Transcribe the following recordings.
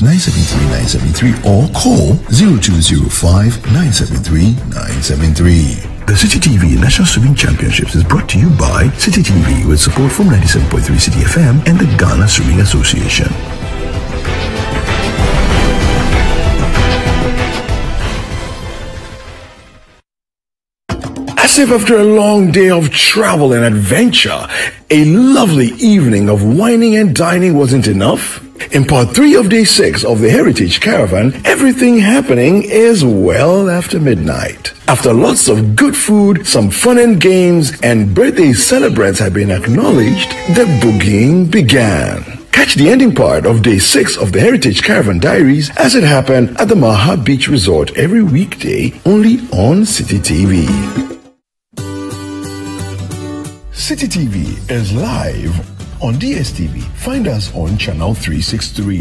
973 or call 0205 973 973. The City TV National Swimming Championships is brought to you by City TV with support from 97.3 City FM and the Ghana Swimming Association. As if after a long day of travel and adventure, a lovely evening of wining and dining wasn't enough. In part 3 of day 6 of the Heritage Caravan, everything happening is well after midnight. After lots of good food, some fun and games, and birthday celebrants had been acknowledged, the boogieing began. Catch the ending part of day 6 of the Heritage Caravan Diaries as it happened at the Maha Beach Resort every weekday only on City TV. City TV is live on DSTV. Find us on channel 363.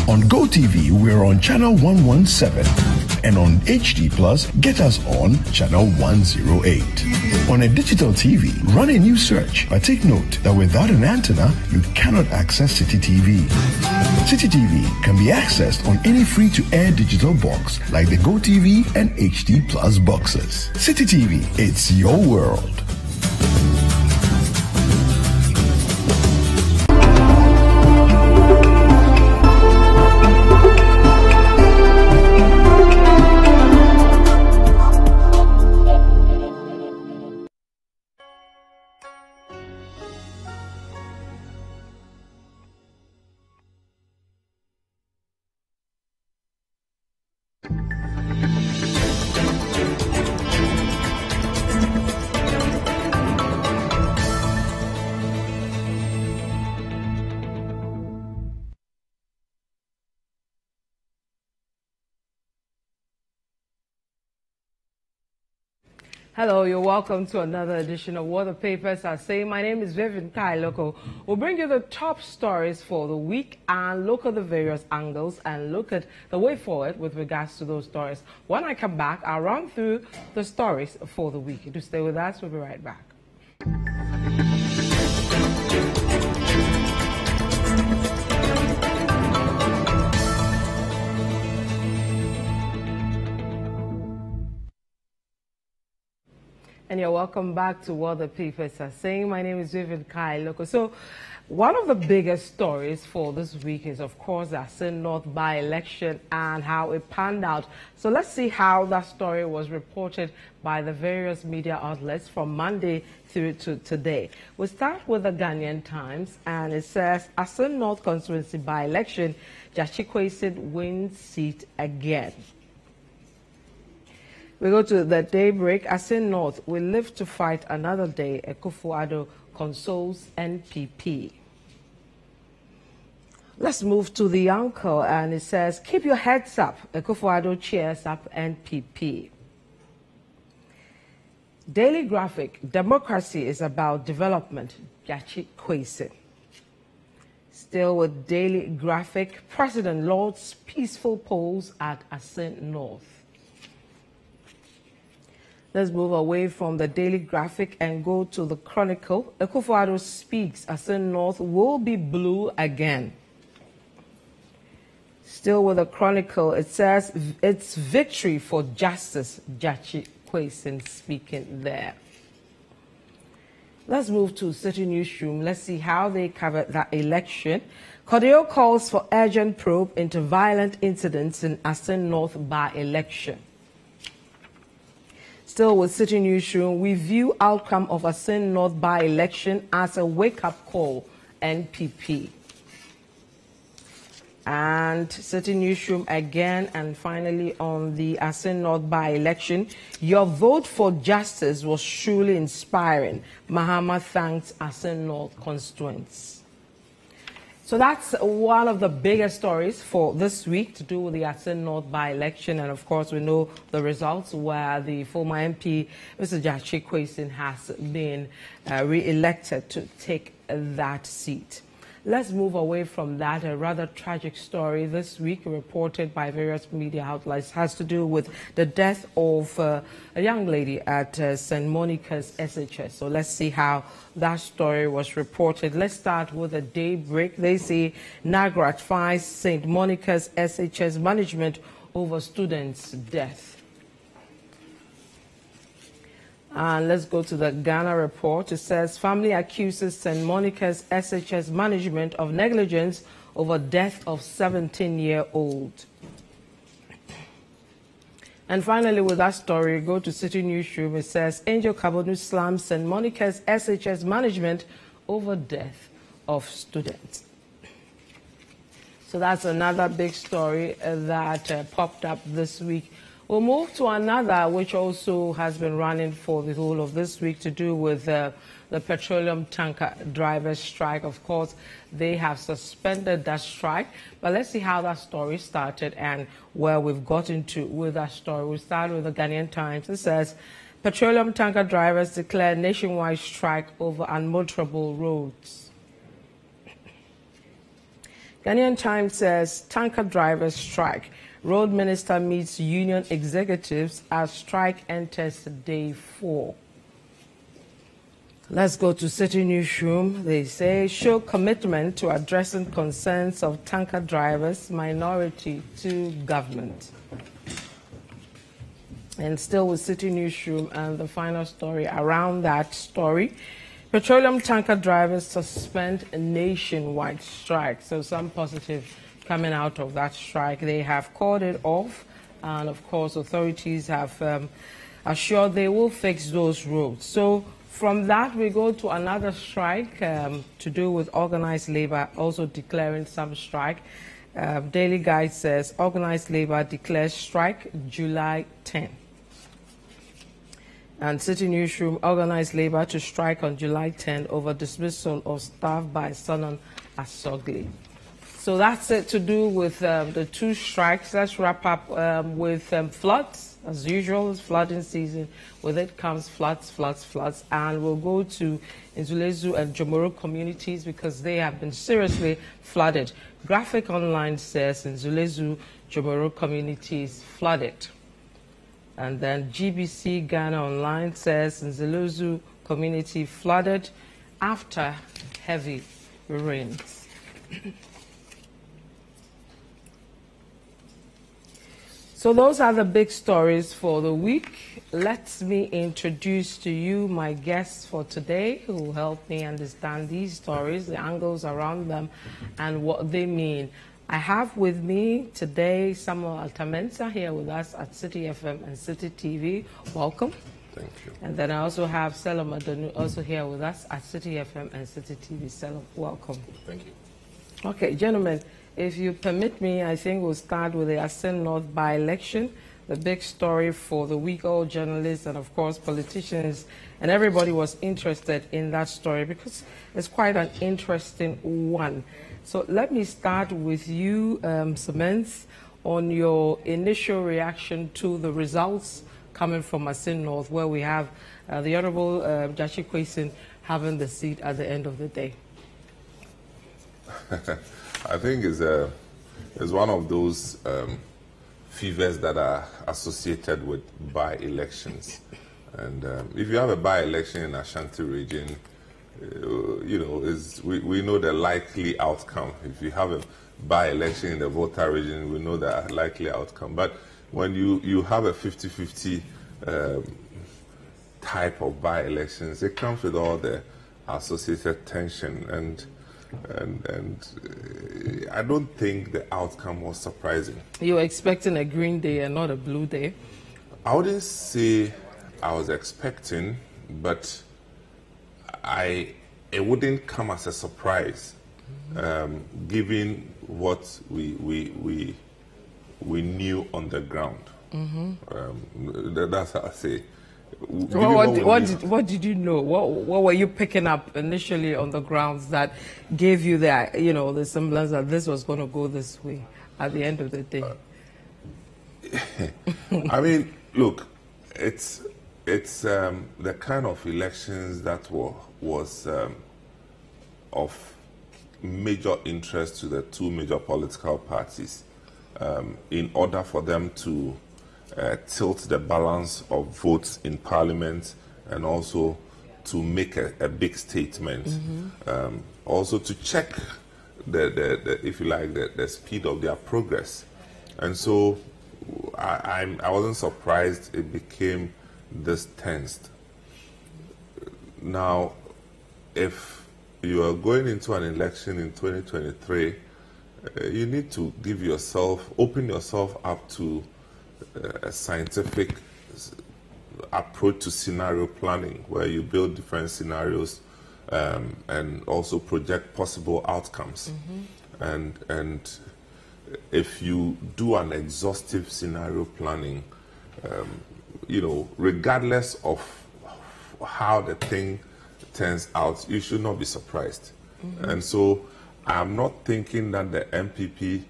On GoTV, we're on channel 117. And on HD Plus, get us on channel 108. On a digital TV, run a new search. But take note that without an antenna, you cannot access City TV. City TV can be accessed on any free-to-air digital box like the GoTV and HD Plus boxes. City TV, it's your world. Hello, you're welcome to another edition of What the Papers Are Saying. My name is Vivian Kailoko. We'll bring you the top stories for the week and look at the various angles and look at the way forward with regards to those stories. When I come back, I'll run through the stories for the week. Do stay with us. We'll be right back. And you're welcome back to What the Papers Are Saying. My name is Vivian Kailoko. So, one of the biggest stories for this week is, of course, the Assin-North by-election and how it panned out. So, let's see how that story was reported by the various media outlets from Monday through to today. We'll start with the Ghanaian Times, and it says, Assin-North constituency by-election, Gyakye Quayson wins seat again. We go to the Daybreak. Assin-North will live to fight another day. Akufo-Addo consoles NPP. Let's move to the Uncle, and it says, keep your heads up. Akufo-Addo cheers up NPP. Daily Graphic. Democracy is about development. Gyakye Quayson. Still with Daily Graphic. President Lord's peaceful polls at Assin-North. Let's move away from the Daily Graphic and go to the Chronicle. Akufo-Addo speaks. Assin-North will be blue again. Still with the Chronicle, it says it's victory for justice. Gyakye Quayson speaking there. Let's move to City Newsroom. Let's see how they covered that election. Cordio calls for urgent probe into violent incidents in Assin-North by-election. Still with City Newsroom, we view outcome of Assin-North by-election as a wake-up call, NPP. And City Newsroom again, and finally on the Assin-North by-election, your vote for justice was truly inspiring. Mahama thanks Assin-North constituents. So that's one of the biggest stories for this week to do with the Assin-North by-election. And of course, we know the results where the former MP, Mr. Gyakye Quayson, has been re-elected to take that seat. let's move away from that. A rather tragic story this week reported by various media outlets has to do with the death of a young lady at St. Monica's SHS. So let's see how that story was reported. Let's start with a daybreak. They say NAGRAT fires St. Monica's SHS management over student's death. And let's go to the Ghana report. It says family accuses St. Monica's SHS management of negligence over death of 17-year-old. And finally, with that story, go to City Newsroom. It says Angel Kabonu slams St. Monica's SHS management over death of students. So that's another big story that popped up this week. We'll move to another which also has been running for the whole of this week to do with the petroleum tanker drivers strike. Of course, they have suspended that strike. But let's see how that story started and where we've gotten to with that story. We'll start with the Ghanaian Times. It says, petroleum tanker drivers declare nationwide strike over unmotorable roads. Ghanaian Times says, tanker drivers strike. Road Minister meets union executives as strike enters day 4. Let's go to City Newsroom. They say, show commitment to addressing concerns of tanker drivers, minority to government. And still with City Newsroom and the final story around that story, petroleum tanker drivers suspend a nationwide strike. So some positive coming out of that strike. They have called it off, and of course authorities have assured they will fix those roads. So from that we go to another strike to do with organized labor also declaring some strike. Daily Guide says organized labor declares strike July 10. And City Newsroom, organized labor to strike on July 10 over dismissal of staff by Sanon Asogli. So that's it to do with the 2 strikes. Let's wrap up with floods. As usual, it's flooding season. With it comes floods. And we'll go to Nzulezu and Jomoro communities because they have been seriously flooded. Graphic Online says Nzulezu, Jomoro communities flooded. And then GBC Ghana Online says Nzulezu community flooded after heavy rains. So those are the big stories for the week. Let me introduce to you my guests for today who will help me understand these stories, the angles around them, and what they mean. I have with me today Samuel Altamensa here with us at City FM and City TV. Welcome. Thank you. And then I also have Selam Adonu also here with us at City FM and City TV. Selam, welcome. Thank you. Okay, gentlemen. If you permit me, I think we'll start with the Assin-North by-election, the big story for the week. All journalists and, of course, politicians and everybody was interested in that story because it's quite an interesting one. So let me start with you, Samantha, on your initial reaction to the results coming from Assin-North, where we have the Honorable Jachi Kwesi having the seat at the end of the day. I think it's one of those fevers that are associated with by-elections. And if you have a by-election in Ashanti region, you know, we know the likely outcome. If you have a by-election in the Volta region, we know the likely outcome. But when you have a 50-50 type of by-elections, it comes with all the associated tension, and I don't think the outcome was surprising. You were expecting a green day and not a blue day? I wouldn't say I was expecting, but it wouldn't come as a surprise, given what we knew on the ground. That's how I say. What did you know? What were you picking up initially on the grounds that gave you the, you know, the semblance that this was going to go this way at the end of the day? I mean, look, it's the kind of elections that was of major interest to the two major political parties in order for them to tilt the balance of votes in Parliament and also to make a big statement. Also to check the if you like, the speed of their progress. And so I wasn't surprised it became this tensed. Now, if you are going into an election in 2023, you need to open yourself up to a scientific approach to scenario planning, where you build different scenarios and also project possible outcomes. And if you do an exhaustive scenario planning, regardless of how the thing turns out, you should not be surprised. And so I'm not thinking that the MPP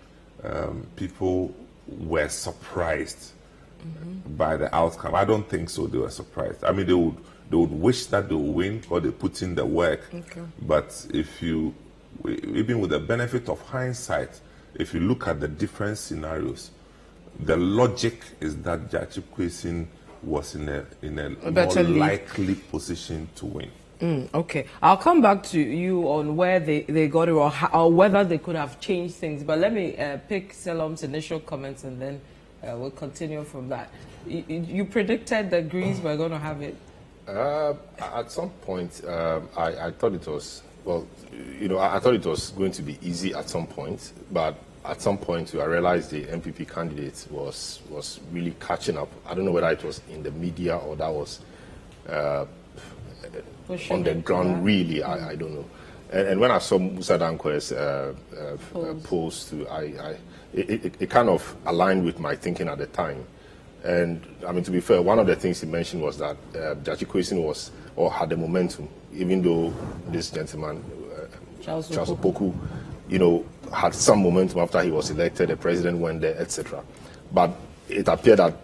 people were surprised by the outcome. I don't think so. They were surprised. I mean, they would wish that they would win, or they put in the work. But if you, even with the benefit of hindsight, if you look at the different scenarios, the logic is that Judge Kwesi was in a more likely position to win. Okay, I'll come back to you on where they got it, or whether they could have changed things. But let me pick Selom's initial comments, and then we'll continue from that. You predicted that Greens were going to have it. At some point, I thought it was, well, I thought it was going to be easy at some point, but at some point I realized the MPP candidate was really catching up. I don't know whether it was in the media or that was on the ground, really. I don't know. And when I saw Musa Dankwe's post, it kind of aligned with my thinking at the time. And I mean, to be fair, one of the things he mentioned was that Judge Kwesi had the momentum, even though this gentleman, Charles Opoku, had some momentum after he was elected, the president went there, etc. But it appeared that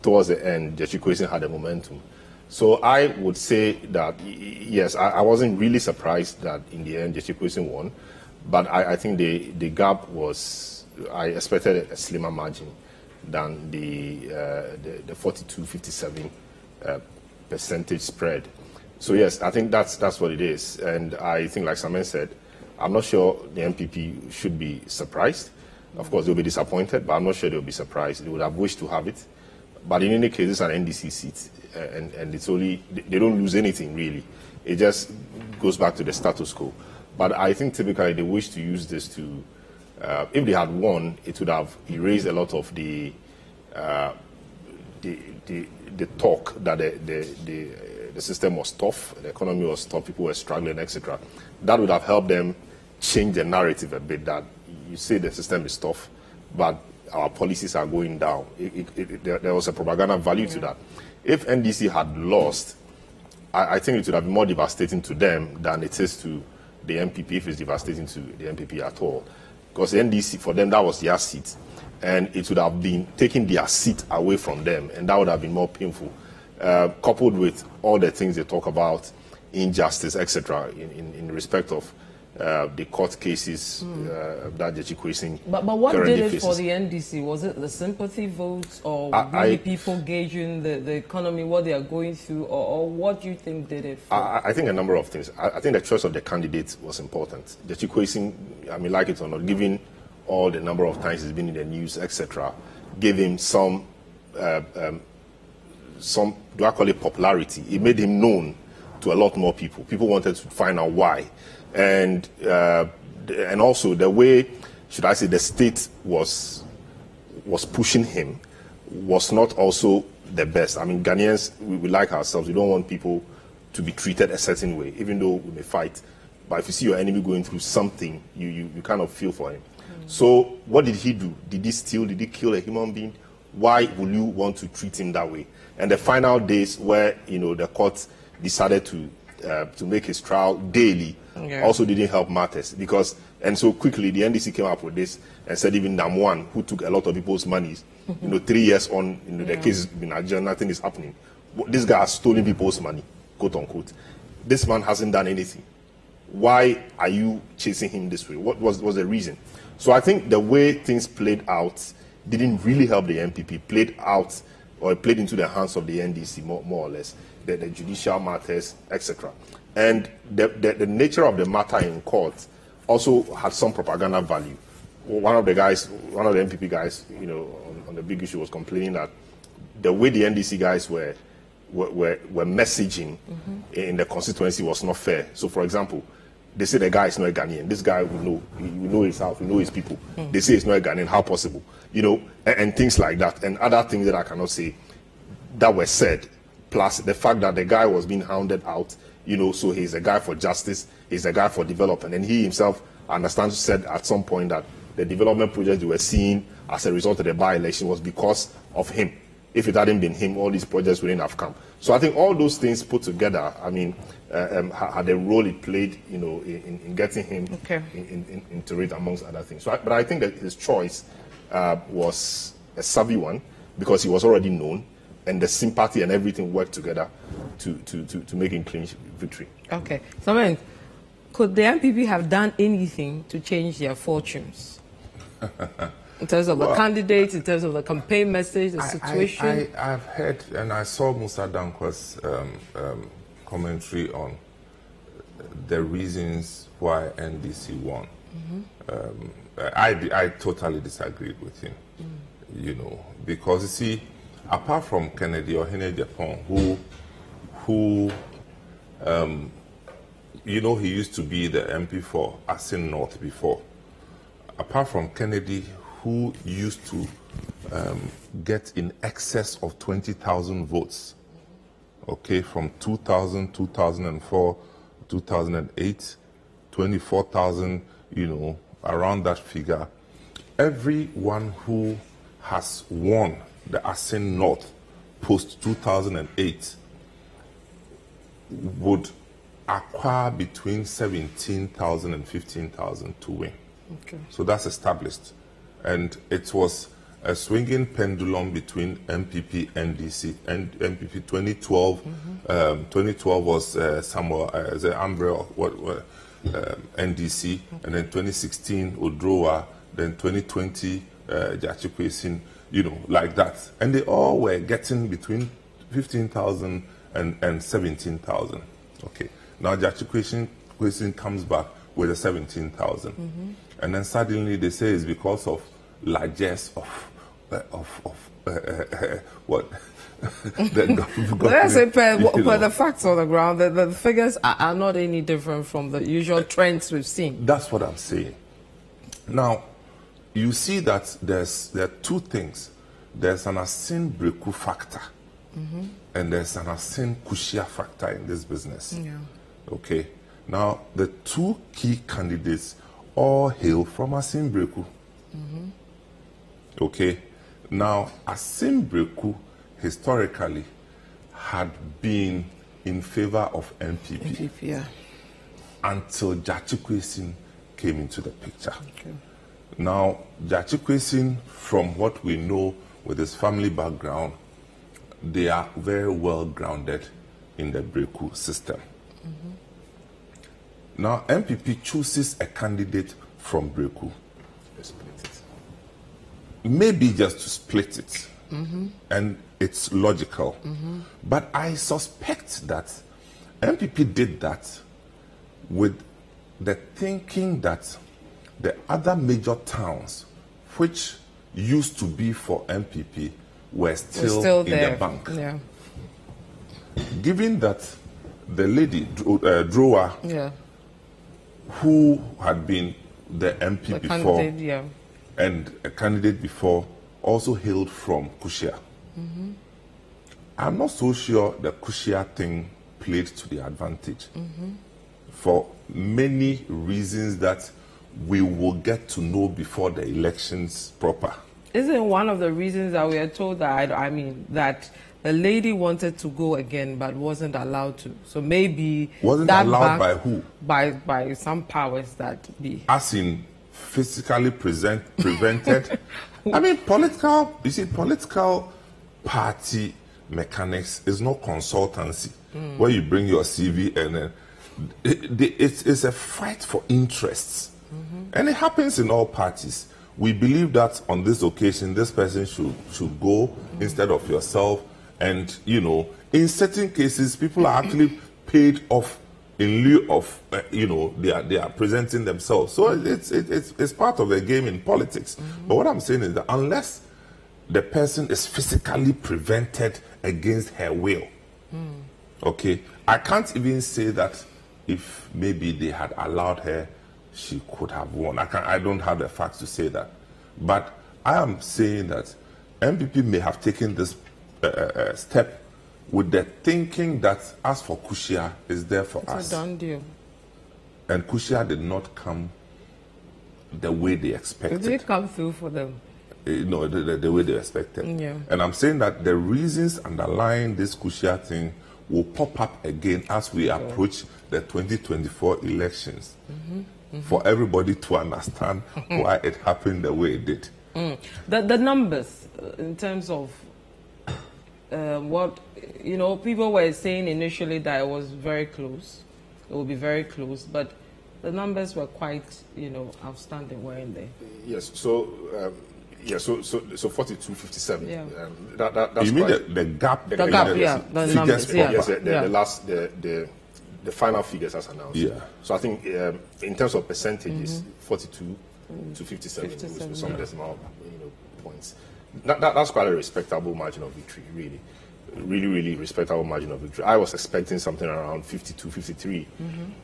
towards the end, Judge Kwesi had the momentum. So I would say that, yes, I wasn't really surprised that in the end Judge Kwesi won, but I think the gap was, I expected a slimmer margin than the 42-57 percentage spread. So yes, I think that's what it is. And I think, like Samen said, I'm not sure the MPP should be surprised. Of course, they'll be disappointed, but I'm not sure they'll be surprised. They would have wished to have it. But in any case, it's an NDC seat, and it's only, they don't lose anything, really. It just goes back to the status quo. But I think typically they wish to use this to, if they had won, it would have erased a lot of the talk that the system was tough, the economy was tough, people were struggling, etc. That would have helped them change the narrative a bit, that you say the system is tough, but our policies are going down. There was a propaganda value to that. If NDC had lost, I think it would have been more devastating to them than it is to the MPP, if it's devastating to the MPP at all. Because the NDC, for them, that was their seat. And it would have been taking their seat away from them, and that would have been more painful. Coupled with all the things they talk about, injustice, etc., in respect of the court cases that Judge Kwesi But what did it faces. for the NDC? Was it the sympathy votes, or really people gauging the economy, what they are going through, or what do you think did it for? I think a number of things. I think the choice of the candidate was important. Judge Kwesi, I mean, like it or not, given all the number of times he's been in the news, etc., gave him some, do I call it popularity? It made him known to a lot more people. People wanted to find out why. And also the way, should I say, the state was pushing him was not also the best. I mean, Ghanaians, we like ourselves. We don't want people to be treated a certain way, even though we may fight. But if you see your enemy going through something, you kind of feel for him. So what did he do? Did he steal? Did he kill a human being? Why would you want to treat him that way? And the final days where, the court decided to make his trial daily also didn't help matters, because, and so quickly the NDC came up with this and said even Namwan, who took a lot of people's monies, 3 years on, the case has been adjourned, nothing is happening. This guy has stolen people's money, quote unquote. This man hasn't done anything. why are you chasing him this way? What was the reason? So I think the way things played out didn't really help the MPP. Played out, or played into the hands of the NDC more or less, the judicial matters, etc. And the nature of the matter in court also had some propaganda value. One of the MPP guys, on the big issue was complaining that the way the NDC guys were messaging in the constituency was not fair. So, for example, they say the guy is not a Ghanaian. This guy we know his house, we know his people. They say he's not a Ghanaian. How possible? And things like that, and other things that I cannot say that were said. Plus the fact that the guy was being hounded out. So he's a guy for justice. He's a guy for development, and he himself, I understand, said at some point that the development projects you were seeing as a result of the by-election was because of him. If it hadn't been him, all these projects wouldn't have come. So I think all those things put together, had a role it played, in getting him into it, amongst other things. But I think that his choice was a savvy one, because he was already known, and the sympathy and everything worked together to make him clinch victory. Okay. So, could the MPP have done anything to change their fortunes? In terms of the candidates, in terms of the campaign message, the situation? I've heard, and I saw Musa Dankwa's commentary on the reasons why NDC won. I totally disagreed with him, because you see, apart from Kennedy or Hene Japan, who he used to be the MP for Assin-North before. Apart from Kennedy, who used to get in excess of 20,000 votes, from 2000, 2004, 2008, 24,000, around that figure. Everyone who has won the Assin-North post-2008 would acquire between 17,000 and 15,000 to win. So that's established. And it was a swinging pendulum between MPP and NDC. And MPP 2012, 2012 was the umbrella NDC, and then 2016 Odrowa, then 2020 Jachikwesin, like that. And they all were getting between 15,000 and 17,000. Now Jachikwesin comes back with a 17,000. And then suddenly they say it's because of largesse of what? Let's say per the facts on the ground, the figures are not any different from the usual trends we've seen. That's what I'm saying. Now, you see that there are two things. There's an Assin-Breku factor, and there's an Assin-Kushia factor in this business. Now, the two key candidates all hail from Assin-Breku. Now, Assin-Breku historically had been in favor of MPP, until Jachikwesin came into the picture. Now, Jachikwesin, from what we know with his family background, they are very well grounded in the Breku system. Now, MPP chooses a candidate from Breku. Maybe just to split it. And it's logical. But I suspect that MPP did that with the thinking that the other major towns, which used to be for MPP, were still in the bank. Given that the lady, Drowa, who had been the MP before and a candidate before, also hailed from Kushia. I'm not so sure the Kushia thing played to the advantage for many reasons that we will get to know before the elections proper. Isn't one of the reasons that we are told that, that the lady wanted to go again but wasn't allowed to? So maybe... Wasn't allowed by who? By some powers that be. As in physically prevented? Political party mechanics is not consultancy, where you bring your CV and then it's a fight for interests. And it happens in all parties. We believe that on this occasion, this person should go instead of yourself. And, you know, in certain cases, people are actually paid off in lieu of, you know, they are presenting themselves. So it's part of the game in politics. But what I'm saying is that unless the person is physically prevented against her will, okay, I can't even say that if maybe they had allowed her, she could have won. I don't have the facts to say that. But I am saying that MPP may have taken this step with the thinking that as for Kushia, is there for us. It's a done deal. And Kushia did not come the way they expected. It did come through for them. No, the way they expected. Yeah. And I'm saying that the reasons underlying this Kushia thing will pop up again as we approach the 2024 elections. For everybody to understand why it happened the way it did. The numbers in terms of what, you know, people were saying initially that it was very close. It would be very close, but the numbers were quite, you know, outstanding, weren't they? Yes. So, so 42, 57. Yeah. That's You mean quite, the gap? The gap, yeah. The numbers, yeah. Yes, the last, the final figures as announced. Yeah. So I think in terms of percentages, 42 to 57 with some decimal, you know, points. That's quite a respectable margin of victory, really. Really respectable margin of victory. I was expecting something around 52, 53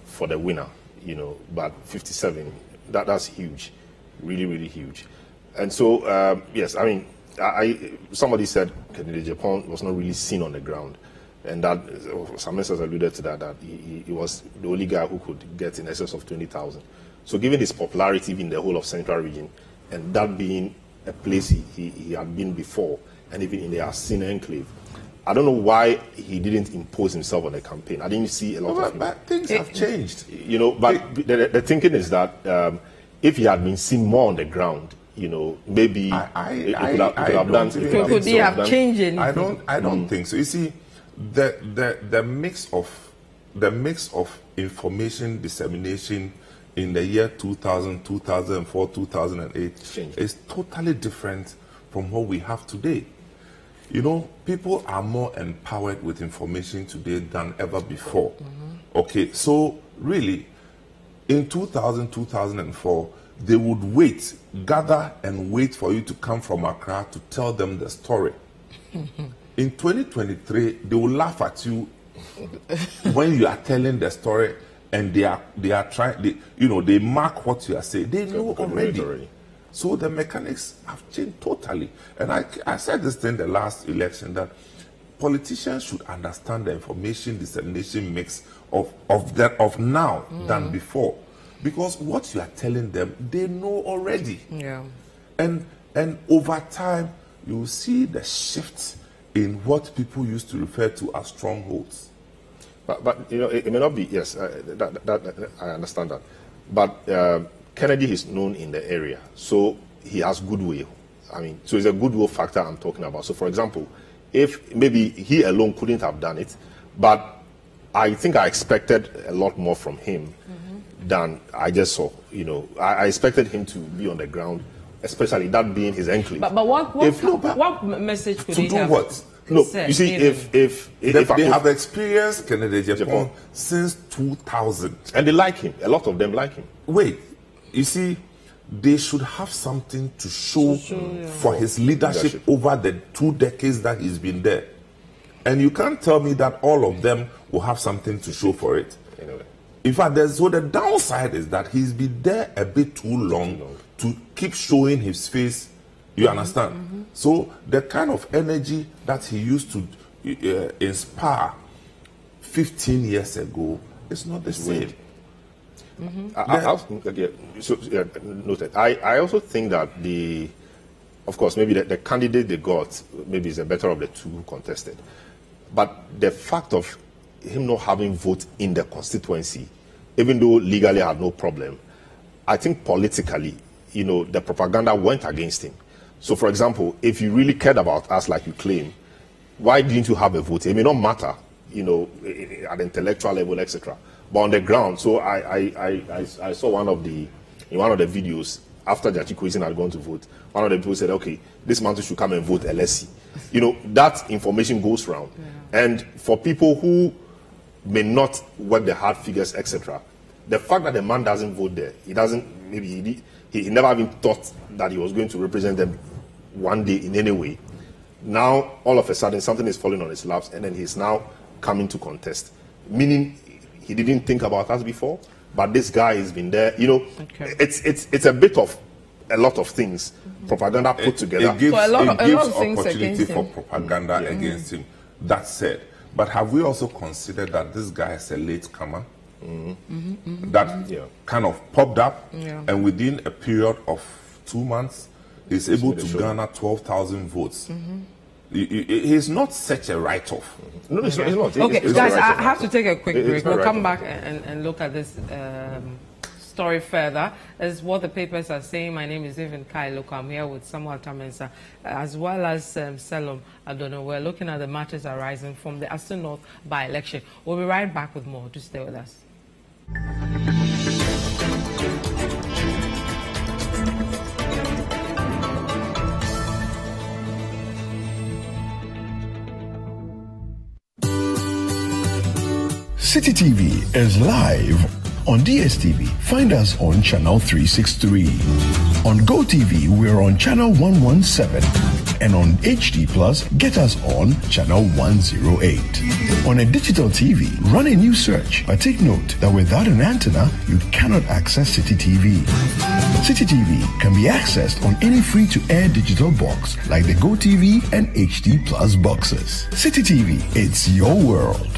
for the winner, you know, but 57, that's huge, really huge. And so, yes, I mean, somebody said Kennedy Japan was not really seen on the ground. And that, some has alluded to that he was the only guy who could get in excess of 20,000. So given his popularity in the whole of Central region, and that being a place he had been before, and even in the Assin enclave, I don't know why he didn't impose himself on the campaign. I didn't see a lot of him. But things have changed. You know, but the thinking is that if he had been seen more on the ground, you know, maybe it could have done. Could he have changed anything? I don't think so. You see, the mix of information dissemination in the year 2000, 2004, 2008 is totally different from what we have today. You know, people are more empowered with information today than ever before. Okay, so really, in 2000, 2004, they would gather and wait for you to come from Accra to tell them the story. In 2023, they will laugh at you when you are telling the story, and they are trying. They mark what you are saying. They know already. So the mechanics have changed totally. And I said this in the last election that politicians should understand the information dissemination mix of now than before, because what you are telling them, they know already. Yeah. And over time, you will see the shift in what people used to refer to as strongholds. But you know, it may not be, yes, that I understand that. But Kennedy is known in the area, so he has goodwill. I mean, so it's a goodwill factor I'm talking about. So, for example, if maybe he alone couldn't have done it, but I think I expected a lot more from him than I just saw. You know, I expected him to be on the ground, especially that being his enclave. But what message could he have? What? No, you see, if they have experienced Kennedy Japan since 2000, and they like him, a lot of them like him. Wait, you see, they should have something to show for his leadership over the 2 decades that he's been there. And you can't tell me that all of them will have something to show for it. Anyway. In fact, so the downside is that he's been there a bit too long to keep showing his face. You understand? So the kind of energy that he used to inspire 15 years ago is not the same. Noted. I also think that of course, maybe the candidate they got maybe is the better of the two who contested. But the fact of him not having vote in the constituency, even though legally had no problem, I think politically, you know, the propaganda went against him. So, for example, if you really cared about us like you claim, why didn't you have a vote? It may not matter, you know, at the intellectual level, etc. But on the ground, so I saw one of the videos after the Achikoisin had gone to vote. One of the people said, okay, this man should come and vote LSC. You know, that information goes around. Yeah. And for people who may not work the hard figures, etc., the fact that the man doesn't vote there, he never even thought that he was going to represent them one day in any way. Now, all of a sudden, something is falling on his laps, and then he's now coming to contest. Meaning, he didn't think about us before, but this guy has been there. You know, it's a bit of a lot of things, propaganda put together. It gives opportunity for propaganda against him. That said, but have we also considered that this guy is a latecomer? That kind of popped up, and within a period of 2 months, he's able to garner 12,000 votes. He's not such a write-off. No, it's not. Okay, guys, I have to take a quick break. We'll come back and look at this story further. As what the papers are saying, my name is Evan Kailoko. I'm here with Samuel Tamensa, as well as Selom Adono. We're looking at the matters arising from the Assin-North by-election. We'll be right back with more. Just stay with us. City TV is live on DSTV. Find us on channel 363. On GoTV, we're on channel 117. And on HD Plus, get us on channel 108. On a digital TV, run a new search. But take note that without an antenna, you cannot access City TV. City TV can be accessed on any free-to-air digital box like the GoTV and HD Plus boxes. City TV, it's your world.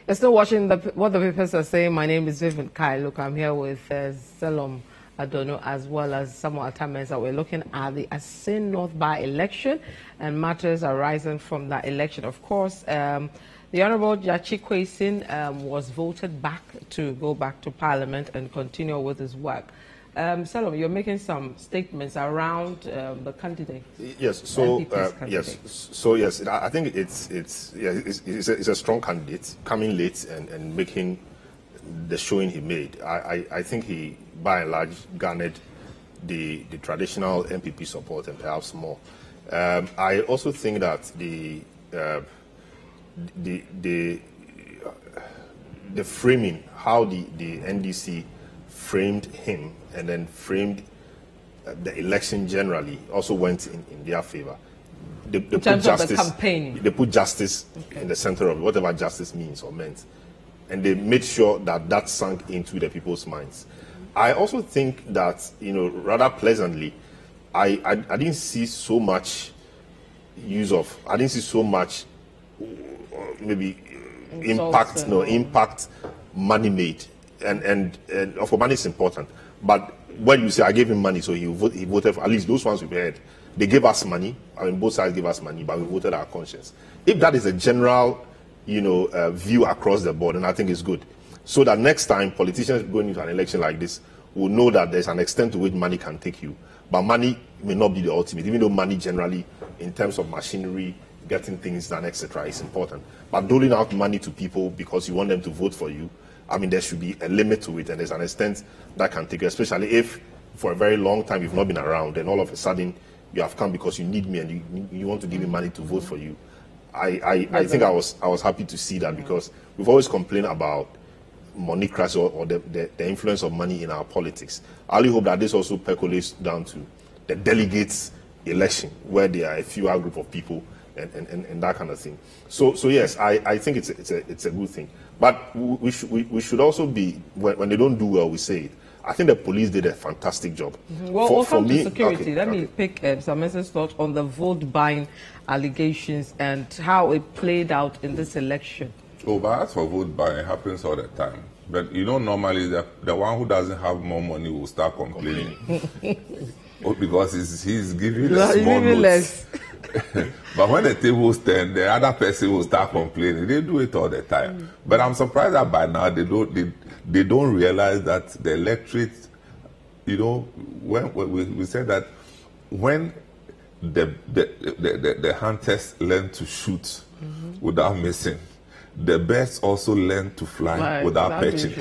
You're still watching what the papers are saying. My name is Vivian Kai. Look, I'm here with Selom Adono as well as Samuel Tamensa. We're looking at the Assin-North by-election and matters arising from that election. Of course, the Honorable Achikoisin was voted back to go back to Parliament and continue with his work. Selom, you're making some statements around the candidate. Yes. So yes. So yes, I think it's a strong candidate coming late and making the showing he made. I think he, by and large, garnered the traditional MPP support and perhaps more. I also think that the framing, how the NDC framed him and then framed the election generally also went in their favor. They put justice, the campaign. They put justice in the center of it, whatever justice means or meant. And they made sure that sank into the people's minds. I also think that, rather pleasantly, I didn't see so much I didn't see so much maybe impact money made. And of course, money is important. But when you say I gave him money, so he voted for, at least those ones we've heard, they gave us money. I mean, both sides gave us money, but we voted our conscience. If that is a general, view across the board, and I think it's good, so that next time politicians going into an election like this will know that there's an extent to which money can take you, but money may not be the ultimate. Even though money generally, in terms of machinery, getting things done, etc., is important. But doling out money to people because you want them to vote for you, I mean, there should be a limit to it, and there's an extent that can take you, especially if for a very long time you've not been around, and all of a sudden you have come because you need me and you want to give me money to vote for you. I think I was happy to see that, because we've always complained about moneycracy or the influence of money in our politics. I really hope that this also percolates down to the delegates election, where there are a fewer group of people and that kind of thing. So yes, I think it's a good thing. But we should also be, when they don't do well, we say it. I think the police did a fantastic job. Well, we'll come to security. Let me pick some message thought on the vote buying allegations and how it played out in this election. Oh, but as for vote buying, it happens all the time. But you know, normally the one who doesn't have more money will start complaining. Because he's giving small notes. But when the tables turn, the other person will start complaining. They do it all the time. But I'm surprised that by now they don't realize that the electorate, you know, when we said that when the hunters learn to shoot without missing, the birds also learn to fly without perching.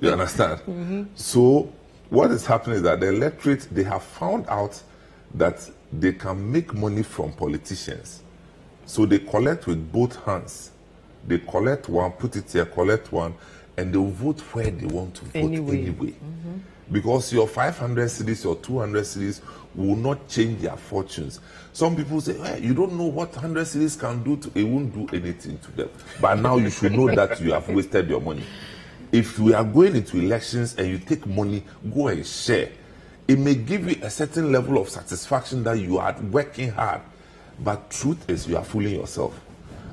You understand? So what is happening is that the electorate, they have found out that they can make money from politicians. So they collect with both hands. They collect one, put it here, collect one, and they'll vote where they want to vote anyway. Because your 500 cedis or 200 cedis will not change their fortunes. Some people say, hey, you don't know what 100 cedis can do to, it won't do anything to them. But now you should know that you have wasted your money. If we are going into elections and you take money, go and share. It may give you a certain level of satisfaction that you are working hard. But truth is, you are fooling yourself.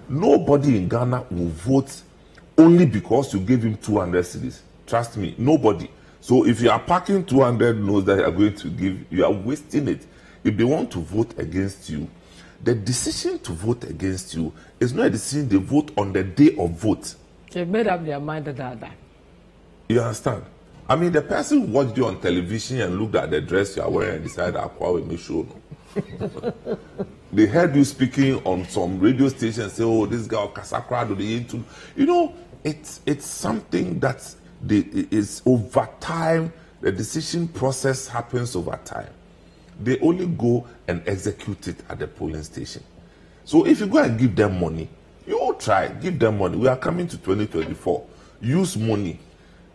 Nobody in Ghana will vote only because you gave him 200 cedis. Trust me, nobody. So if you are packing 200 notes that you are going to give, you are wasting it. If they want to vote against you, the decision to vote against you is not a decision they vote on the day of vote. They've made up their mind about that. You understand? I mean, the person who watched you on television and looked at the dress you are wearing and decided, I'll make sure. They heard you speaking on some radio station and say, oh, this guy of Kasakra, do they into? You know, it's something that is over time. The decision process happens over time. They only go and execute it at the polling station. So if you go and give them money, you all try, give them money. We are coming to 2024. Use money.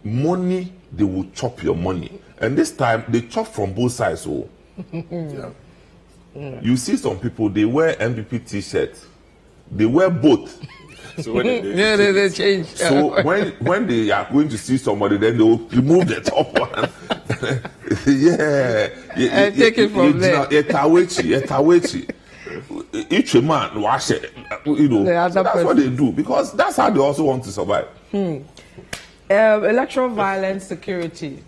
Money, they will chop your money. And this time, they chop from both sides. So, yeah. You see some people, they wear MPP t-shirts. They wear both. So when they change. So when they are going to see somebody, then they will remove the top one. And take it from there. Etawechi. Each man wash it. You know, so that's what they do, because that's how they also want to survive. Electoral violence, security.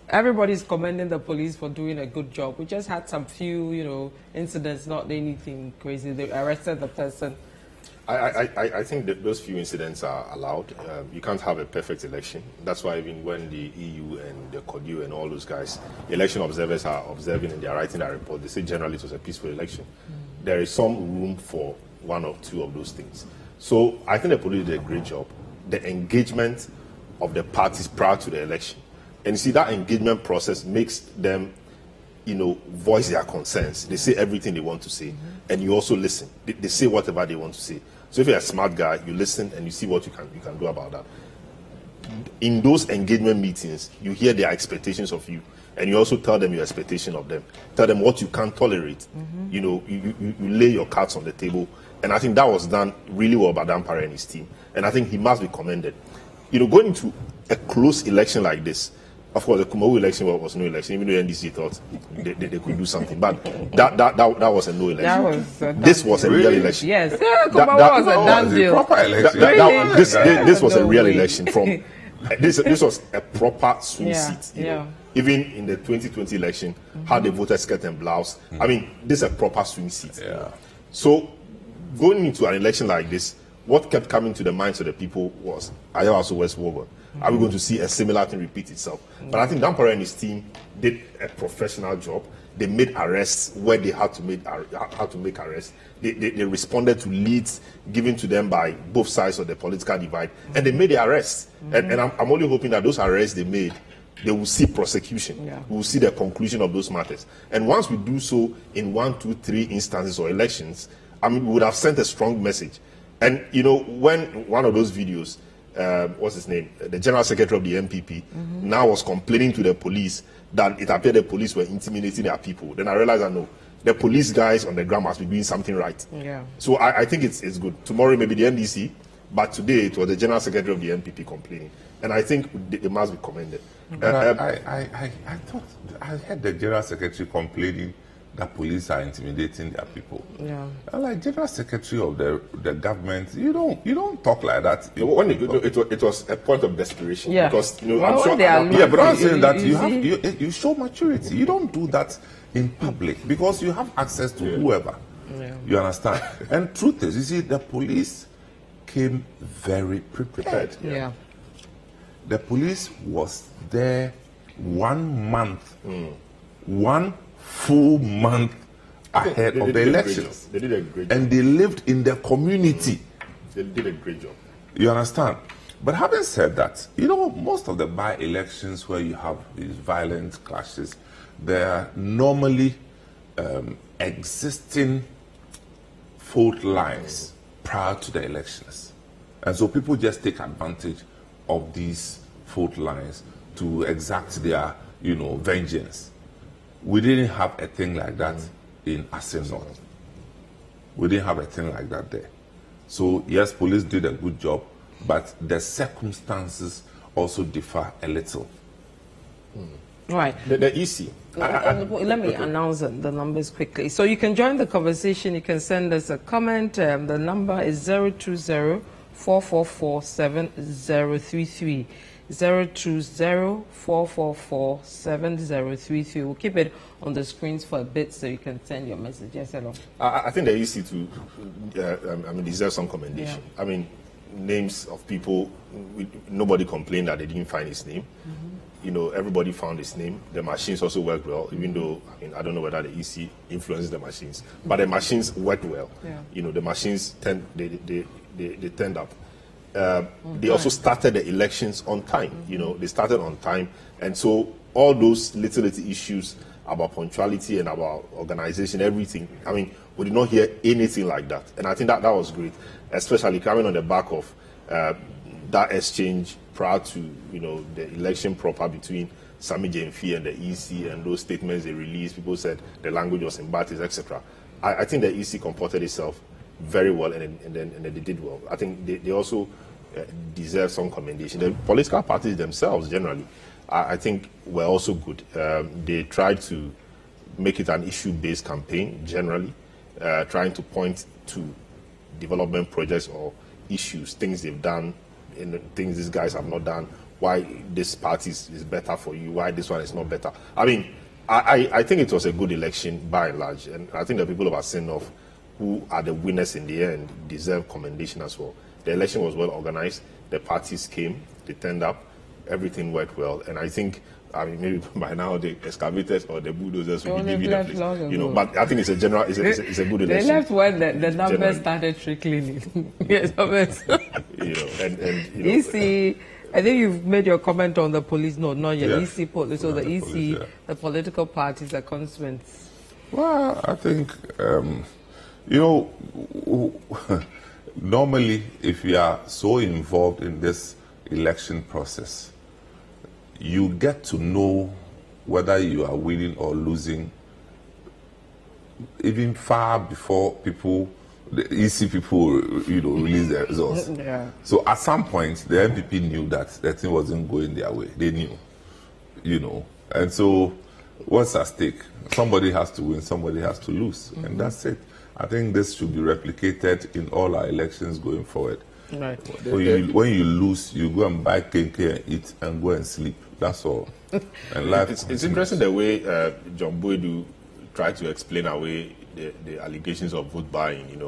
Everybody's commending the police for doing a good job. We just had some few, you know, incidents, not anything crazy. They arrested the person. I think that those few incidents are allowed. You can't have a perfect election. That's why even when the EU and the CODU and all those guys, election observers are observing and they are writing a report, they say generally it was a peaceful election. There is some room for one or two of those things. So I think the police did a great job. The engagement of the parties prior to the election. And you see, that engagement process makes them, you know, voice their concerns. They say everything they want to say. And you also listen. They say whatever they want to say. So if you're a smart guy, you listen and you see what you can do about that. In those engagement meetings, you hear their expectations of you. And you also tell them your expectation of them. Tell them what you can't tolerate. You know, you lay your cards on the table. And I think that was done really well by Dan Parra and his team. And I think he must be commended. You know, going into a close election like this, of course, the Kumawu election was no election, even though NDC thought they could do something. But that was a no election. This was a real election. Yes, Kumawu was a done deal. Proper election. This was a real election. This was a proper swing seat. You know? Even in the 2020 election, how they voted skirt and blouse. I mean, this is a proper swing seat. Yeah. So going into an election like this, what kept coming to the minds of the people was, are you also West Woburn? Are we going to see a similar thing repeat itself? But I think Dan Parra and his team did a professional job. They made arrests where they had to make arrests. They responded to leads given to them by both sides of the political divide, and they made the arrests. And I'm only hoping that those arrests they made, they will see prosecution. We will see the conclusion of those matters. And once we do so in 1, 2, 3 instances or elections, I mean, we would have sent a strong message. And, you know, when one of those videos, what's his name, the General Secretary of the MPP, now was complaining to the police that it appeared the police were intimidating their people, then I realized that no, the police guys on the ground must be doing something right. So I think it's good. Tomorrow maybe the NDC, but today it was the General Secretary of the MPP complaining. And I think it must be commended. But I thought I heard the General Secretary complaining that police are intimidating their people. Yeah. And like General Secretary of the government, you don't talk like that. When it was a point of desperation. Yeah. Because Well, I'm sure. But I'm saying that you you show maturity. You don't do that in public because you have access to whoever. Yeah. You understand? And truth is, you see, the police came very prepared. Yeah. The police was there 1 month, 1 full month ahead of the elections. They did a great job. And they lived in the community. They did a great job. You understand? But having said that, most of the by-elections where you have these violent clashes, there are normally existing fault lines prior to the elections. And so people just take advantage of these fault lines to exact their, vengeance. We didn't have a thing like that in Assin-North. We didn't have a thing like that there. So yes, police did a good job, but the circumstances also differ a little. Right. The EC. Let me announce the numbers quickly. So you can join the conversation. You can send us a comment. The number is 020-444-7033. 020-444-7033. We'll keep it on the screens for a bit so you can send your message. Yes, hello. I think the EC deserves some commendation. Yeah. I mean, names of people, nobody complained that they didn't find his name. Everybody found his name. The machines also worked well, even though, I don't know whether the EC influences the machines, but the machines worked well. Yeah. The machines turned up. They also started the elections on time. They started on time. And so all those little issues about punctuality and about organization, everything, we did not hear anything like that. And I think that was great, especially coming on the back of that exchange prior to, the election proper between Sami Jemfi and the EC and those statements they released. People said the language was in Baptist, etc. I think the EC comported itself very well and then they did well. I think they also deserve some commendation. The political parties themselves, generally, I think were also good. They tried to make it an issue-based campaign, generally, trying to point to development projects or issues, things they've done, and things these guys have not done, why this party is better for you, why this one is not better. I think it was a good election by and large, and I think the people of Assin-North, who are the winners in the end, deserve commendation as well. The election was well organized, the parties came, they turned up, everything worked well, and I think, maybe by now the excavators or the bulldozers will be giving the place. But I think it's a general, it's a good election. They left when the numbers started trickling in. Yes, EC, I think you've made your comment on the police. No, not yet. Yeah. EC, so the EC, police, yeah. The political parties are constituents. Well, I think, normally, if you are so involved in this election process, you get to know whether you are winning or losing even far before the EC people, release their results. Yeah. So at some point, the MPP knew that the thing wasn't going their way. They knew, And so what's at stake? Somebody has to win, somebody has to lose, and that's it. I think this should be replicated in all our elections going forward. Right. When you lose, you go and buy cake and eat and go and sleep. That's all. And life. It's interesting the way John Boydu tried to explain away the allegations of vote buying,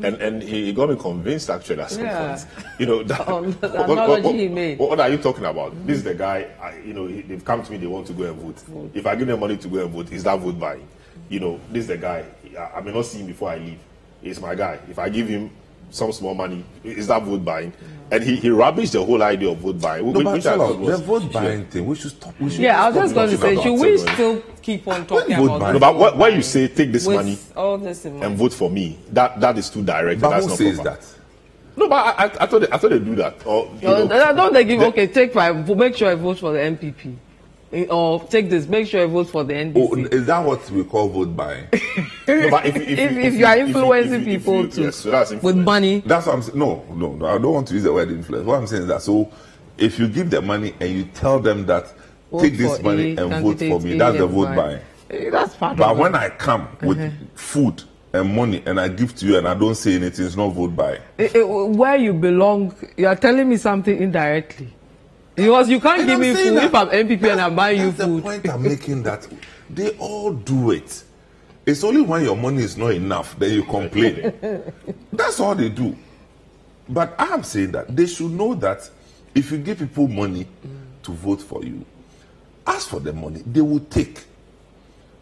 and he got me convinced actually at some point. The analogy he made. What are you talking about? This is the guy. They've come to me. They want to go and vote. If I give them money to go and vote, is that vote buying? This is the guy. I may not see him before I leave. He's my guy. If I give him some small money, is that vote buying? And he rubbished the whole idea of vote buying. No, but the vote buying thing, we should stop. I was just going to say, should we still keep on talking about this? No, but why you say take this money all this and vote for me? That is too direct. But that's who not says proper. that? No, but I thought they do that. Or, don't they give? Make sure I vote for the MPP. Or take this, make sure you vote for the NDC. Oh, is that what we call vote buying? No, but if you are influencing people with money. That's what I'm saying. No, I don't want to use the word influence. What I'm saying is that, so if you give them money and you tell them that take this money and vote for me. That's the vote buying. That's part But of when I come with food and money and I give to you and I don't say anything, it's not vote buying. Where you belong, you are telling me something indirectly. Because you can't give me food if I'm MPP and I'm buying you food. The point I'm making that they all do it. It's only when your money is not enough that you complain. That's all they do. But I'm saying that they should know that if you give people money to vote for you, ask for the money, they will take.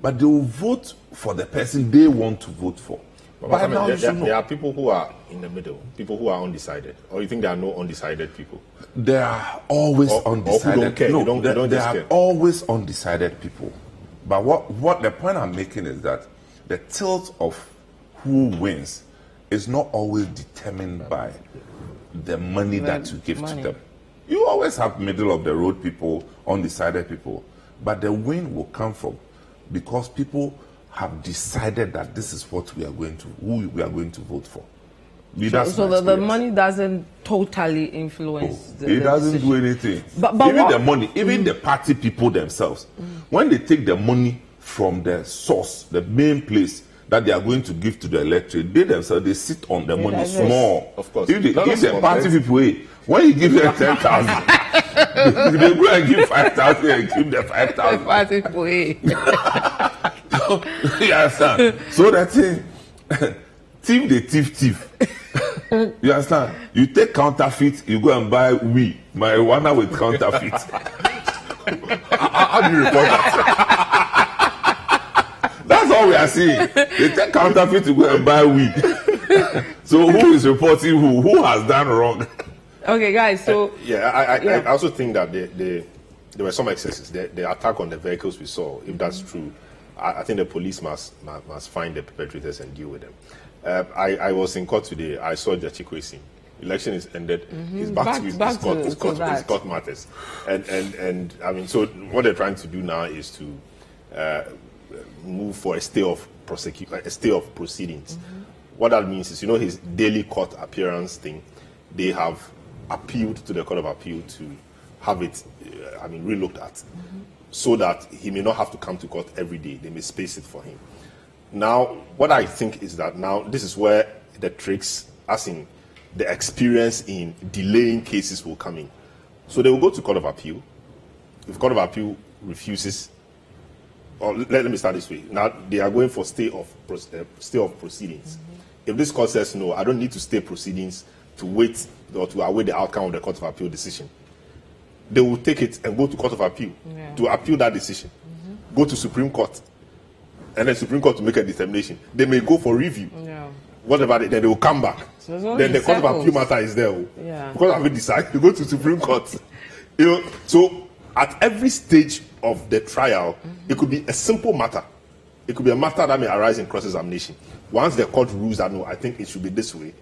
But they will vote for the person they want to vote for. But there are people who are in the middle, people who are undecided. Or you think there are no undecided people? There are always undecided. Or who don't care. No, they don't there just are care. always undecided people. But what the point I'm making is that the tilt of who wins is not always determined by the money that you give to them. You always have middle of the road people, undecided people, but the win will come from because people have decided that this is what we are going to, who we are going to vote for. So the money doesn't totally influence it doesn't decision. do anything. But even the money, even the party people themselves, when they take the money from the source, the main place that they are going to give to the electorate, they themselves, they sit on the money small. Of course. If the party people, when you give them 10,000, they go and give 5,000 and give them 5,000. Party people, You understand? So that thief the thief. You understand? You take counterfeit, you go and buy marijuana with counterfeit. How do you report that? That's all we are seeing. They take counterfeit to go and buy weed. So who is reporting who? Who has done wrong? Okay, guys. So I also think that there were some excesses. The attack on the vehicles we saw, if that's true, I think the police must find the perpetrators and deal with them. I was in court today. I saw the Chikwesi. Election is ended. He's back to his court matters, and I mean, so what they're trying to do now is to move for a stay of proceedings. What that means is, his daily court appearance thing. They have appealed to the Court of Appeal to have it, relooked at, so that he may not have to come to court every day. They may space it for him. Now, what I think is that now this is where the tricks, as in the experience in delaying cases, will come in. So they will go to Court of Appeal. If Court of Appeal refuses, or let me start this way. Now they are going for stay of proceedings. If this court says no, I don't need to stay proceedings to wait or to await the outcome of the Court of Appeal decision, they will take it and go to Court of Appeal to appeal that decision. Go to Supreme Court, and then Supreme Court to make a determination. They may go for review. Whatever, then they will come back. So then the Court of Appeal matter is there. Because I will decide to go to Supreme Court. So at every stage of the trial, it could be a simple matter. It could be a matter that may arise in cross-examination. Once the court rules that no, I think it should be this way,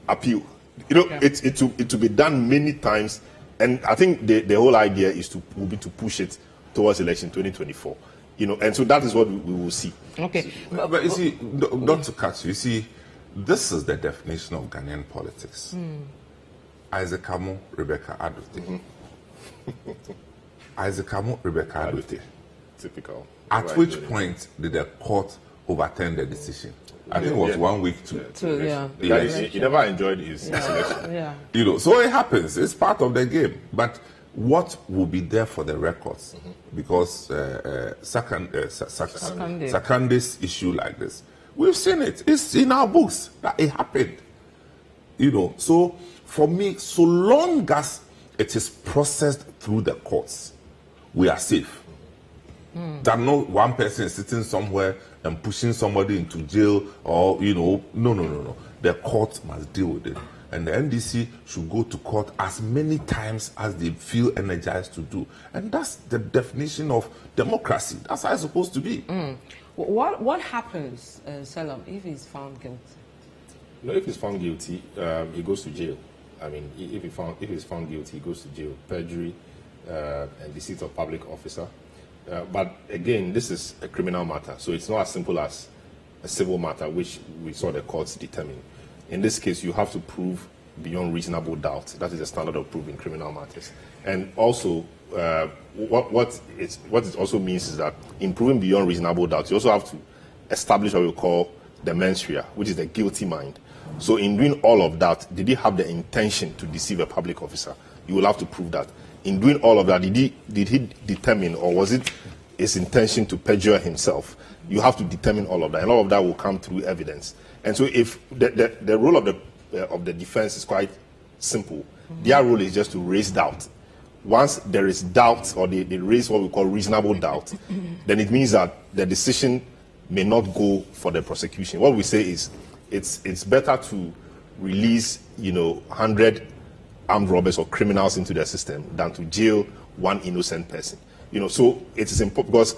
appeal. It will be done many times, and I think the whole idea will be to push it towards election 2024. And so that is what we will see. Okay, but you see, not to cut you. You see, this is the definition of Ghanaian politics. Isaac Kamu, Rebecca Adote. Isaac Kamu, Rebecca Adote. Typical. At which point did the court overturn the decision? I think it was 1 week to he never enjoyed his selection. So it happens. It's part of the game. But what will be there for the records? Because Sakande's issue like this, we've seen it. It's in our books that it happened. So for me, so long as it is processed through the courts, we are safe. That no one person is sitting somewhere and pushing somebody into jail or, no. The court must deal with it. And the NDC should go to court as many times as they feel energized to do. And that's the definition of democracy. That's how it's supposed to be. What happens, Selam, if he's found guilty? If he's found guilty, he goes to jail. If he's found guilty, he goes to jail. Perjury and deceit of public officer. But again, this is a criminal matter, so it's not as simple as a civil matter, which we saw the courts determine. In this case, you have to prove beyond reasonable doubt. That is the standard of proof in criminal matters. And also, what it also means is that in proving beyond reasonable doubt, you also have to establish what we call the mens rea, which is the guilty mind. So in doing all of that, did he have the intention to deceive a public officer? You will have to prove that. In doing all of that, did he determine, or was it his intention to perjure himself? You have to determine all of that, and all of that will come through evidence. And so if the role of the defense is quite simple, their role is just to raise doubt. Once there is doubt, or they raise what we call reasonable doubt, then it means that the decision may not go for the prosecution. What we say is it's better to release 100 armed robbers or criminals into the system than to jail one innocent person. So it is important, because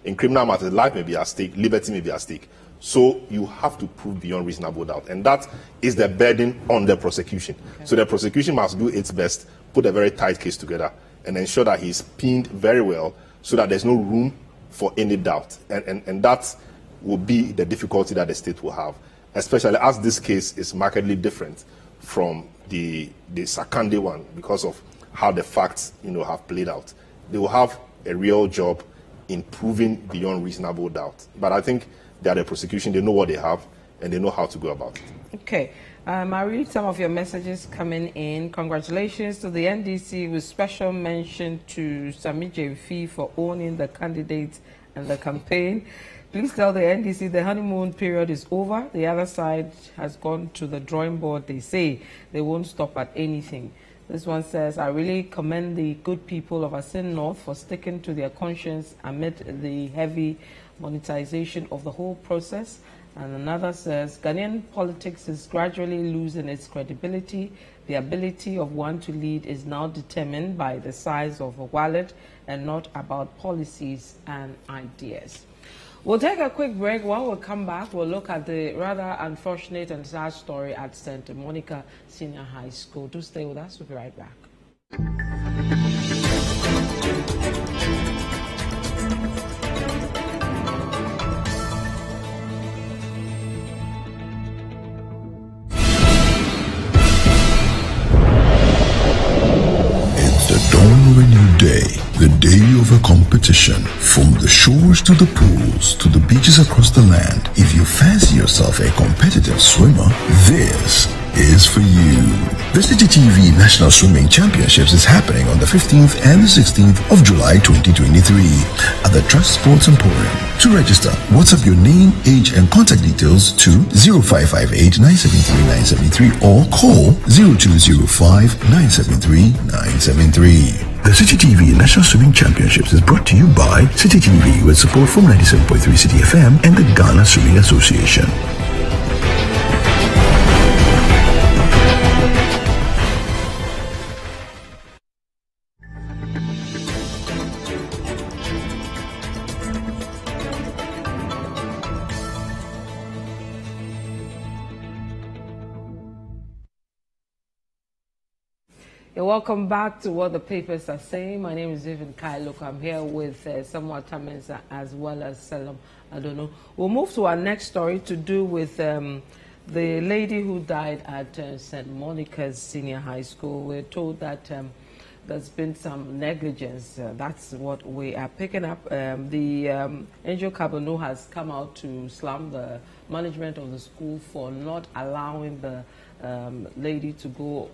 in criminal matters, life may be at stake, liberty may be at stake. So you have to prove beyond reasonable doubt, and that is the burden on the prosecution. Okay. So the prosecution must do its best, put a very tight case together, and ensure that he's pinned very well, so that there's no room for any doubt. And that will be the difficulty that the state will have, especially as this case is markedly different from the Sakande one, because of how the facts have played out. They will have a real job in proving beyond reasonable doubt. But I think they are the prosecution, they know what they have, and they know how to go about it. Okay. I read some of your messages coming in. Congratulations to the NDC, with special mention to Sami Jemfi for owning the candidates and the campaign. Please tell the NDC the honeymoon period is over. The other side has gone to the drawing board. They say they won't stop at anything. This one says, I really commend the good people of Assin-North for sticking to their conscience amid the heavy monetization of the whole process. And another says, Ghanaian politics is gradually losing its credibility. The ability of one to lead is now determined by the size of a wallet and not about policies and ideas. We'll take a quick break. When we come back, we'll look at the rather unfortunate and sad story at St. Monica Senior High School. Do stay with us. We'll be right back. It's the dawn of a new day. The day of a competition. From the shores to the pools to the beaches across the land, if you fancy yourself a competitive swimmer, this is for you. The City TV National Swimming Championships is happening on the 15th and the 16th of July 2023 at the Trust Sports Emporium. To register, WhatsApp your name, age and contact details to 0558 973 973 or call 0205 973 973. The City TV National Swimming Championships is brought to you by City TV with support from 97.3 City FM and the Ghana Swimming Association. Welcome back to What the Papers Are Saying. My name is David Kailoko. I'm here with Samuel Tamensa as well as Selim Adono. We'll move to our next story to do with the lady who died at St. Monica's Senior High School. We're told that there's been some negligence. That's what we are picking up. Angel Kabano has come out to slam the management of the school for not allowing the lady to go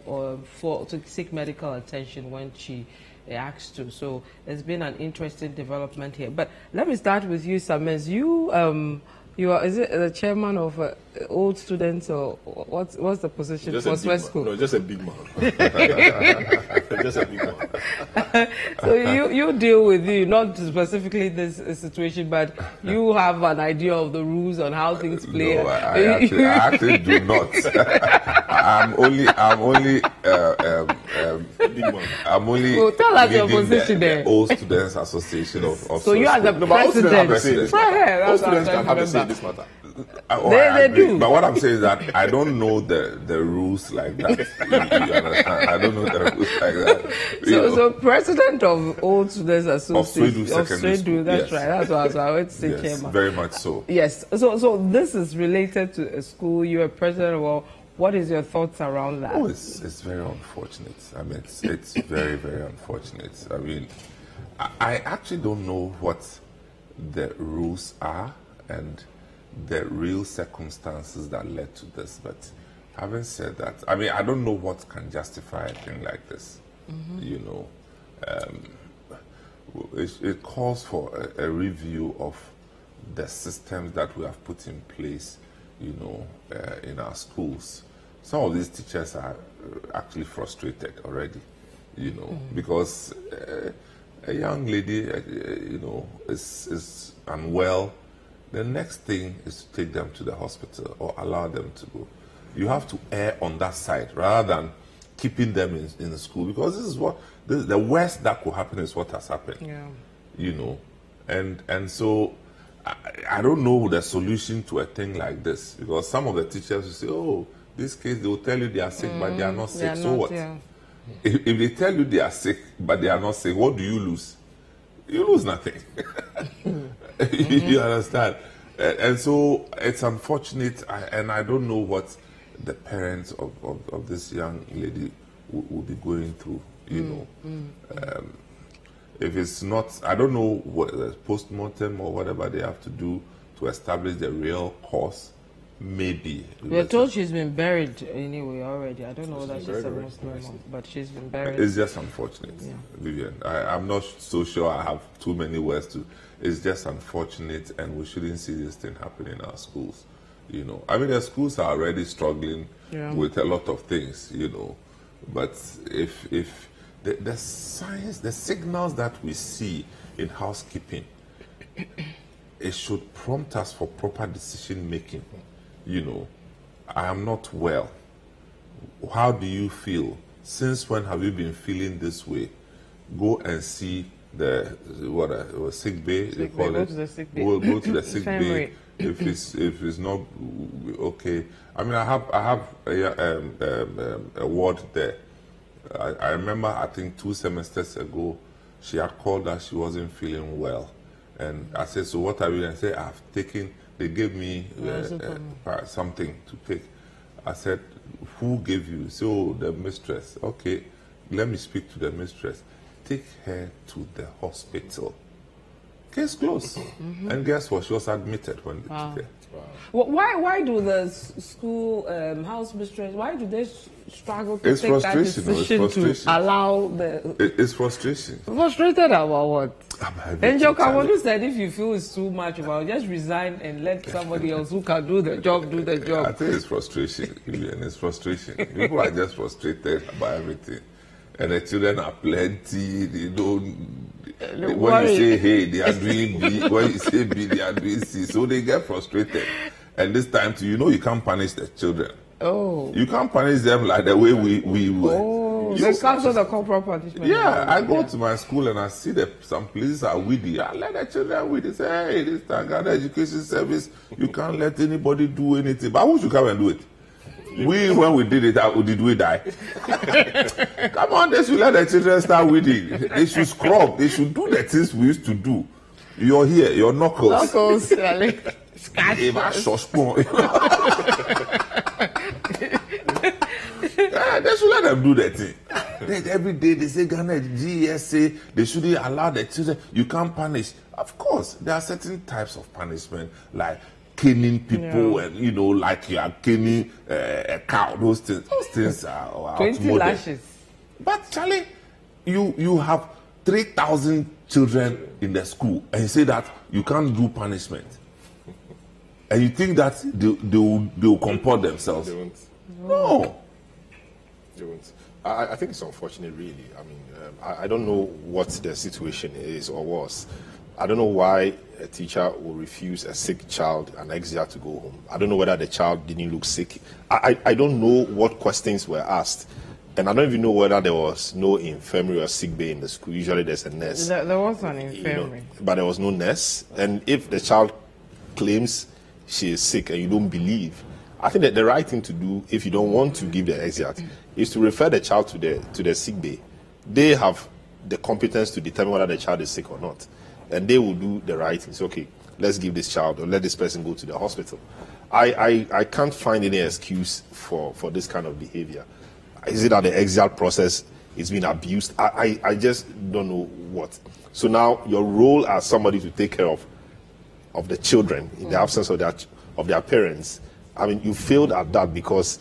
to seek medical attention when she asked to. So there's been an interesting development here. But let me start with you, Samez. You are, is it the chairman of old students, or what's the position just for Swiss School? No, just a big man. Just a big man. So you deal with not specifically this situation, but you have an idea of the rules on how things play. No, I actually do not. I'm only well, tell us your position there. The Old Students Association of So you are the president. Old students can have a say in this matter. They do. But what I'm saying is that I don't know the rules like that. You understand? I don't know the rules like that. So president of Old Students Association of Swedu, that's yes. Right. That's what I went to say, yes, chairman. Very much so. Yes. So this is related to a school. You're a president of. What is your thoughts around that? Oh, it's very unfortunate. I mean, it's very, very unfortunate. I mean, I actually don't know what the rules are and the real circumstances that led to this. But having said that, I mean, I don't know what can justify a thing like this. You know, it calls for a review of the systems that we have put in place, you know, in our schools. Some of these teachers are actually frustrated already, you know, because a young lady, you know, is unwell. The next thing is to take them to the hospital or allow them to go. You have to err on that side rather than keeping them in the school, because this is what the worst that could happen is what has happened. Yeah. You know, and so I don't know the solution to a thing like this, because some of the teachers will say, oh, this case, they will tell you they are sick, but they are not sick. So what? Yeah. If they tell you they are sick, but they are not sick, what do you lose? You lose nothing. You understand? And so it's unfortunate, and I don't know what the parents of this young lady will be going through, you know. If it's not, I don't know what the post-mortem or whatever they have to do to establish the real cause. Maybe. We're told she's been buried anyway already. I don't know whether she's a Muslim, but she's been buried. It's just unfortunate, Vivian. I'm not so sure I have too many words to. It's just unfortunate, and we shouldn't see this thing happen in our schools. You know, I mean, the schools are already struggling with a lot of things, you know. But if the signs, the signals that we see in housekeeping, it should prompt us for proper decision making. You know, I am not well. How do you feel? Since when have you been feeling this way? Go and see the sick bay. They call it. Go to the sick bay. Go to the sick bay. If it's not okay. I mean, I have a ward there. I remember, I think 2 semesters ago, she had called that she wasn't feeling well, and I said, so what are you? I said, I've taken. They gave me something to take. I said, who gave you? So the mistress. Okay, let me speak to the mistress. Take her to the hospital. Case closed. And guess what? She was admitted when they took her. Wow. Why do the school house mistress, why do they struggle to take that decision to allow the... It's frustration. Frustrated about what? Angel Kawodu said if you feel it's too much, well, just resign and let somebody else who can do the job do the job. I think it's frustration, and it's frustration. People are just frustrated about everything. And the children are plenty, they don't... When you say hey, they are doing B. When you say B, they are doing C. So they get frustrated. And this time too, you know, you can't punish the children. Oh. You can't punish them like the way we were. Oh, they cancel the corporal punishment. Yeah, I go to my school and I see that some places are weedy. I let the children weedy. Say, hey, this Ghana Education Service, you can't let anybody do anything. But who should come and do it? We, when we did it, did we die? Come on, they should let the children start weeding. They should scrub. They should do the things we used to do. You're here, your knuckles. Knuckles, They should let them do that thing. Every day they say Ghana GSA, they shouldn't allow the children. You can't punish. Of course, there are certain types of punishment, like caning people, and you know, like you are caning a cow. Those things are 20 lashes. But Charlie, you have 3,000 children in the school, and you say that you can't do punishment, and you think that they will comport themselves. They won't. No. They won't. I think it's unfortunate, really. I mean, I don't know what the situation is or was. I don't know why a teacher will refuse a sick child an extra to go home. I don't know whether the child didn't look sick. I don't know what questions were asked. And I don't even know whether there was no infirmary or sick bay in the school. Usually there's a nurse. There was an infirmary. You know, but there was no nurse. And if the child claims she is sick and you don't believe, I think that the right thing to do, if you don't want to give the exit, is to refer the child to the sick bay. They have the competence to determine whether the child is sick or not. And they will do the right thing. So, okay, let's give this child or let this person go to the hospital. I can't find any excuse for this kind of behavior. Is it that the exile process is being abused? I just don't know what. So now your role as somebody to take care of the children in the absence of their parents, I mean, you failed at that because,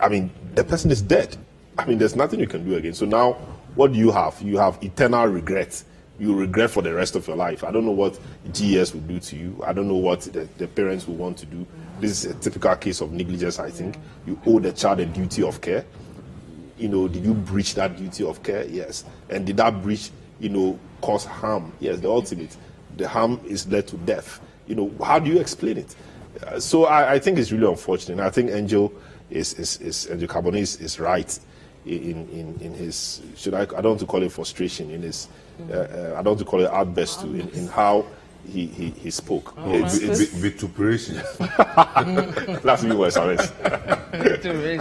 I mean, the person is dead. I mean, there's nothing you can do again. So now, what do you have? You have eternal regret. You regret for the rest of your life. I don't know what GS will do to you. I don't know what the parents will want to do. This is a typical case of negligence, I think. You owe the child a duty of care. You know, did you breach that duty of care? Yes. And did that breach, you know, cause harm? Yes, the ultimate. The harm is led to death. You know, how do you explain it? So I think it's really unfortunate. I think Angel Carbonate is right in his, I don't want to call it frustration, in his, I don't want to call it outburst too, in how he spoke. Vituperation. That's me words,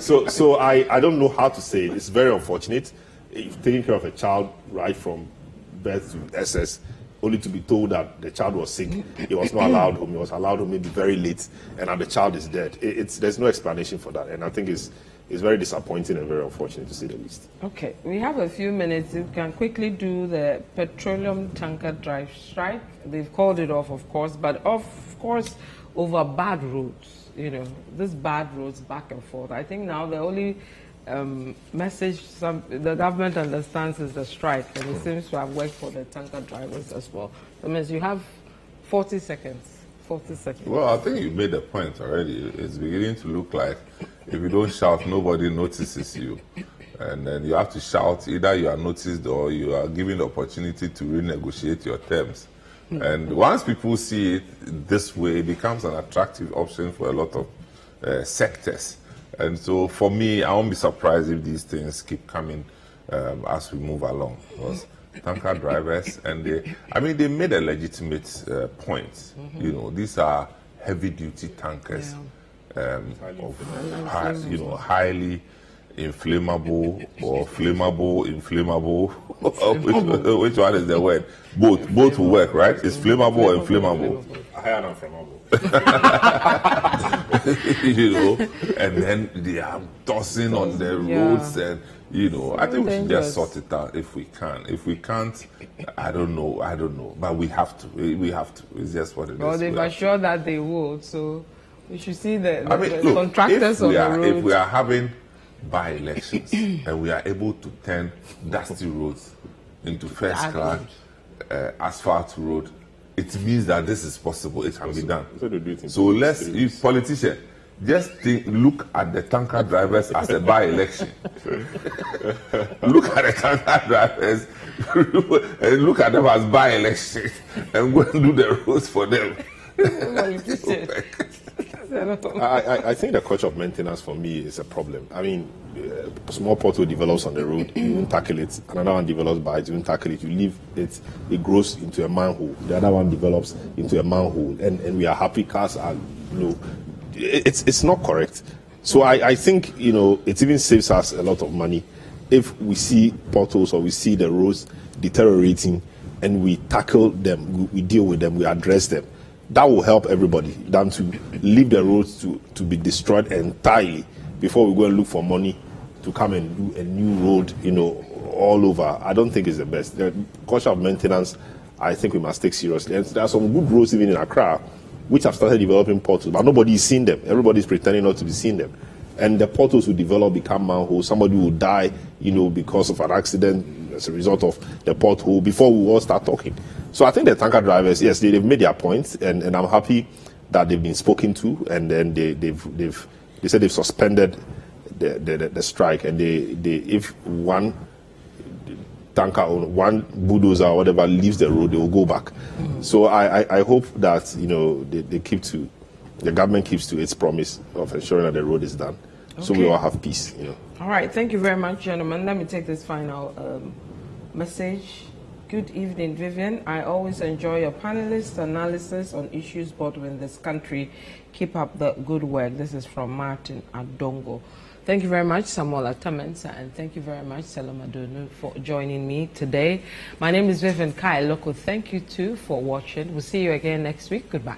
So I don't know how to say it. It's very unfortunate. Taking care of a child right from birth to SS, only to be told that the child was sick, he was not allowed home, he was allowed home maybe very late, and now the child is dead. There's no explanation for that, and I think it's very disappointing and very unfortunate, to say the least. Okay, we have a few minutes. You can quickly do the petroleum tanker drive strike. They've called it off, of course, but of course over bad roads. You know, these bad roads back and forth. I think now the only message the government understands is the strike, and it seems to have worked for the tanker drivers as well. That means you have 40 seconds. 40 seconds. Well, I think you made the point already. It's beginning to look like if you don't shout, nobody notices you. And then you have to shout, either you are noticed or you are given the opportunity to renegotiate your terms. And once people see it this way, it becomes an attractive option for a lot of sectors. And so for me, I won't be surprised if these things keep coming as we move along. Because tanker drivers, and they made a legitimate point. You know, these are heavy-duty tankers, highly inflammable or flammable, inflammable. Which one is the word? Both will work, right? It's flammable or inflammable. Higher than flammable. You know, and then they are tossing on the roads, and you know, I think we should just sort it out if we can. If we can't, I don't know, but we have to. It's just what it is. Well, they've assured that they will, so we should see the contractors on the road. If we are having by-elections and we are able to turn dusty roads into first-class asphalt road, it means that this is possible. It can be done. So let's, if politicians, just look at the tanker drivers as a by-election. Look at the tanker drivers and look at them as by-election and go and do the roads for them. I think the culture of maintenance for me is a problem. I mean, a small pothole develops on the road, you won't tackle it. Another one develops by it, you won't tackle it. You leave it, it grows into a manhole. The other one develops into a manhole, and we are happy. Cars are, you know, it's not correct. So I think, you know, it even saves us a lot of money if we see potholes or we see the roads deteriorating and we tackle them, we deal with them, we address them. That will help everybody than to leave the roads to be destroyed entirely before we go and look for money to come and do a new road, you know, all over. I don't think it's the best. The culture of maintenance, I think we must take seriously. And there are some good roads even in Accra which have started developing potholes, but nobody is seeing them. Everybody is pretending not to be seeing them. And the potholes will develop, become manholes. Somebody will die, you know, because of an accident as a result of the pothole before we all start talking. So I think the tanker drivers, yes, they've made their points, and I'm happy that they've been spoken to, and then they said they've suspended the strike, and they if one tanker or one bulldozer or whatever leaves the road, they will go back. So I hope that, you know, they keep to, the government keeps to its promise of ensuring that the road is done. Okay. So we all have peace, you know. All right, thank you very much, gentlemen. Let me take this final message. Good evening, Vivian. I always enjoy your panelists' analysis on issues bothering this country. Keep up the good work. This is from Martin Adongo. Thank you very much, Samuel Atamensa, and thank you very much, Seloma Donu, for joining me today. My name is Vivian Kai Loko. Thank you, too, for watching. We'll see you again next week. Goodbye.